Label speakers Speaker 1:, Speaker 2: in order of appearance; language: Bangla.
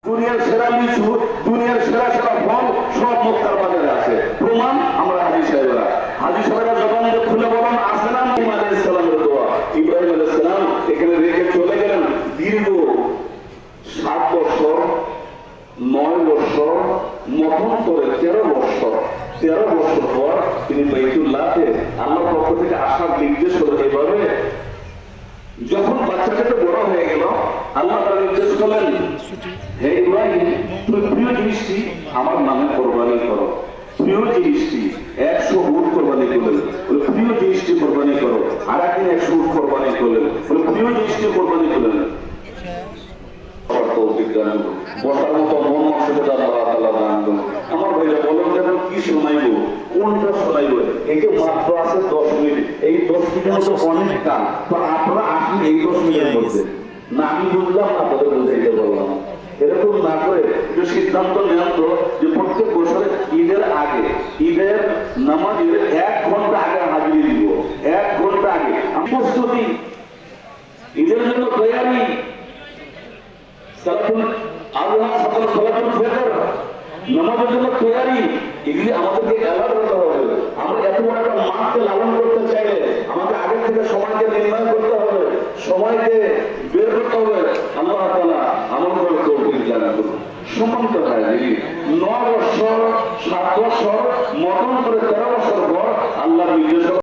Speaker 1: দুনিয়ার সেরা লিচু, দুনিয়ার সেরা সেরা ফল সব মক্কার বাজারে আছে। প্রমাণ আমরা হাজী সাহেবরা। হাজী সাহেবরা জবান দিয়ে খুলে বলেন আছে না? ইব্রাহিম আলাইহিস সালামের দোয়া। ইব্রাহিম আলাইহিস সালাম এখানে রেখে চলে গেলেন দীর্ঘ 7 বছর 9 বছর মতন করে 13 বছর পর তিনি বাইতুল্লাহকে আল্লাহর পক্ষ থেকে আসার নির্দেশ করে এভাবে যখন বাচ্চাটা বড় হয়ে গেল আল্লাহ তাআলা নির্দেশ করলেন, হে ইব্রাহিম, তুমি প্রিয় জিনিসটি আমার নামে কোরবানি করো। প্রিয় জিনিসটি 100 উট কোরবানি করলেন, প্রিয় জিনিসটি কোরবানি করো। আর একদিন 100 উট কোরবানি করলেন, প্রিয় জিনিসটি কোরবানি করলেন। বসার মতো মন মানসিকতা আল্লাহ তাআলা দান করুন। আমার ভাইরা বলেন এখন কি শোনাইব, কোনটা শোনাইব? একে মাত্র আছে 10 মিনিট। এই 10 মিনিটের মতো অনেক কাজ। তো আপনারা আসুন এই 10 মিনিটের মধ্যে। না আমি বুঝলাম না, তাদের বুঝাইতে বললাম। এরকম না করে একটু সিদ্ধান্ত নেন তো যে প্রত্যেক বছরে ঈদের আগে, ঈদের নামাজের 1 ঘন্টা আগে হাজিরি দিব। 1 ঘন্টা আগে আমি প্রস্তুতি, ঈদের জন্য তৈরি। নামাজের জন্য তৈরি, এগুলি আমাদেরকে অ্যালার্ট হতে হবে। আমরা এত বড় একটা মাঠকে লালন করতে চাইলে আমাদের আগের থেকে সময়কে নির্ণয় করতে হবে, সময়কে বের করতে হবে। আল্লাহ তাআলা আমাদের তৌফিক দান করুন। সম্মানিত ভাই, 9 বছর 7 বছর মতন করে 13 বছর পর আল্লাহর নির্দেশ